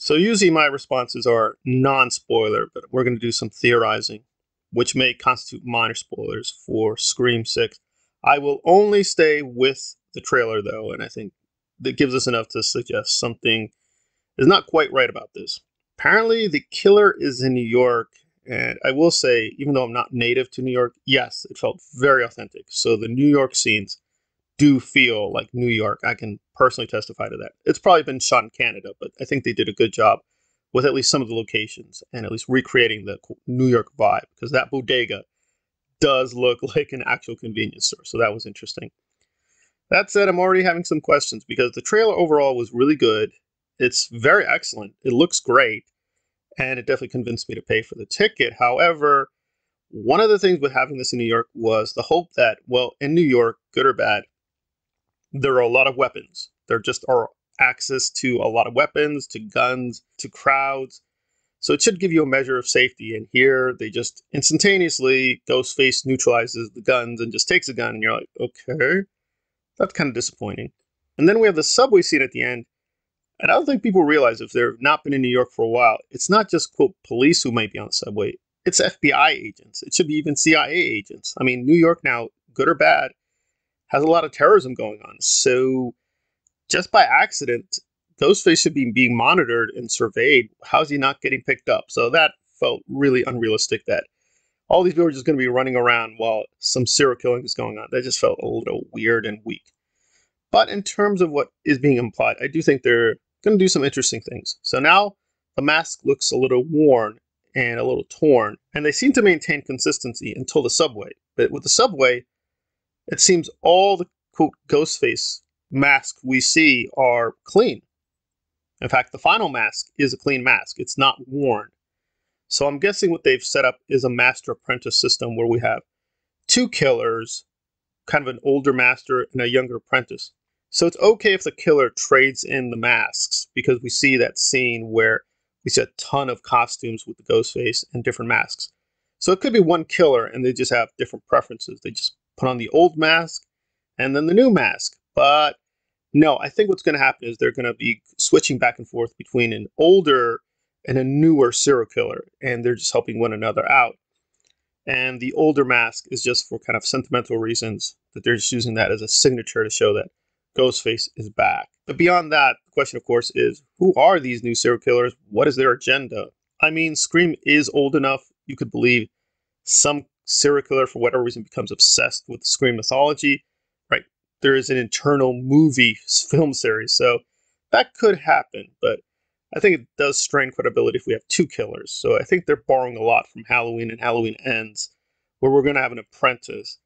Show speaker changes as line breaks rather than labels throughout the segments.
So usually my responses are non-spoiler, but we're going to do some theorizing, which may constitute minor spoilers for Scream 6. I will only stay with the trailer, though, and I think that gives us enough to suggest something is not quite right about this. Apparently, the killer is in New York, and I will say, even though I'm not native to New York, yes, it felt very authentic. So the New York scenes do feel like New York. I can personally testify to that. It's probably been shot in Canada, but I think they did a good job with at least some of the locations and at least recreating the New York vibe, because that bodega does look like an actual convenience store. So that was interesting. That said, I'm already having some questions because the trailer overall was really good. It's very excellent. It looks great, and it definitely convinced me to pay for the ticket. However, one of the things with having this in New York was the hope that, well, in New York, good or bad, there are a lot of weapons. There just are access to a lot of weapons, to guns, to crowds. So it should give you a measure of safety. And here they just instantaneously, Ghostface neutralizes the guns and just takes a gun. And you're like, okay, that's kind of disappointing. And then we have the subway scene at the end. And I don't think people realize, if they've not been in New York for a while, it's not just, quote, police who might be on the subway. It's FBI agents. It should be even CIA agents. I mean, New York now, good or bad, has a lot of terrorism going on. So just by accident, Ghostface should be being monitored and surveyed. How's he not getting picked up? So that felt really unrealistic, that all these people are just going to be running around while some serial killing is going on. That just felt a little weird and weak. But in terms of what is being implied, I do think they're going to do some interesting things. So now the mask looks a little worn and a little torn, and they seem to maintain consistency until the subway. But with the subway, it seems all the, quote, Ghostface masks we see are clean. In fact, the final mask is a clean mask. It's not worn. So I'm guessing what they've set up is a master apprentice system where we have two killers, kind of an older master and a younger apprentice. So it's okay if the killer trades in the masks, because we see that scene where we see a ton of costumes with the Ghostface and different masks. So it could be one killer and they just have different preferences. They just put on the old mask and then the new mask. But no, I think what's going to happen is they're going to be switching back and forth between an older and a newer serial killer, and they're just helping one another out. And the older mask is just for kind of sentimental reasons, that they're just using that as a signature to show that Ghostface is back. But beyond that, the question, of course, is who are these new serial killers? What is their agenda? I mean, Scream is old enough, you could believe some serial killer, for whatever reason, becomes obsessed with the Scream mythology, right? There is an internal movie film series, so that could happen, but I think it does strain credibility if we have two killers. So I think they're borrowing a lot from Halloween and Halloween Ends, where we're going to have an apprentice.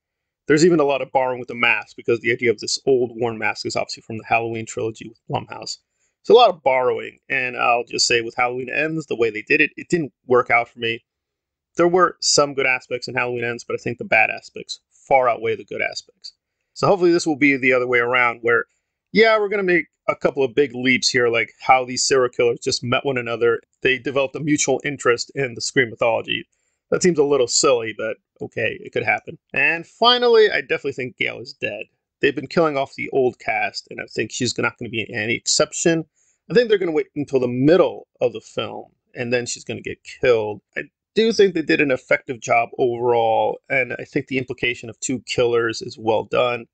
There's even a lot of borrowing with the mask, because the idea of this old worn mask is obviously from the Halloween trilogy with Blumhouse. So a lot of borrowing, and I'll just say with Halloween Ends, the way they did it, it didn't work out for me. There were some good aspects in Halloween Ends, but I think the bad aspects far outweigh the good aspects. So hopefully this will be the other way around, where, yeah, we're going to make a couple of big leaps here, like how these serial killers just met one another. They developed a mutual interest in the Scream mythology. That seems a little silly, but okay, it could happen. And finally, I definitely think Gail is dead. They've been killing off the old cast, and I think she's not going to be any exception. I think they're going to wait until the middle of the film, and then she's going to get killed. I do think they did an effective job overall, and I think the implication of two killers is well done.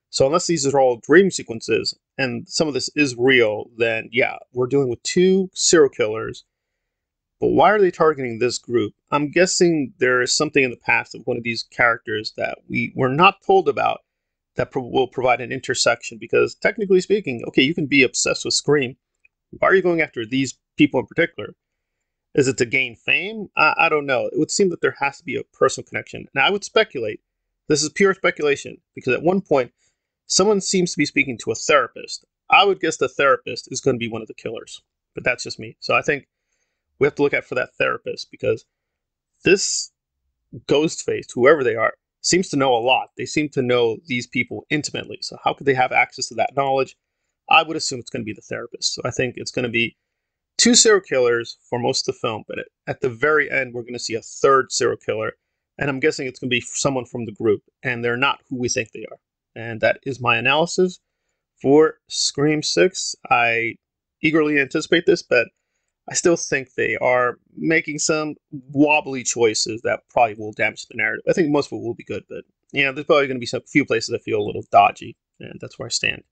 So unless these are all dream sequences, and some of this is real, then yeah, we're dealing with two serial killers. But why are they targeting this group? I'm guessing there is something in the past of one of these characters that we were not told about that will provide an intersection, because technically speaking, okay, you can be obsessed with Scream. Why are you going after these people in particular? Is it to gain fame? I don't know. It would seem that there has to be a personal connection. Now, I would speculate. This is pure speculation, because at one point, someone seems to be speaking to a therapist. I would guess the therapist is going to be one of the killers, but that's just me. So I think we have to look out for that therapist, because this Ghostface, whoever they are, seems to know a lot. They seem to know these people intimately. So how could they have access to that knowledge? I would assume it's going to be the therapist. So I think it's going to be two serial killers for most of the film, but at the very end, we're going to see a third serial killer. And I'm guessing it's going to be someone from the group, and they're not who we think they are. And that is my analysis for Scream 6. I eagerly anticipate this, but I still think they are making some wobbly choices that probably will damage the narrative. I think most of it will be good, but there's probably going to be some few places that feel a little dodgy, and that's where I stand.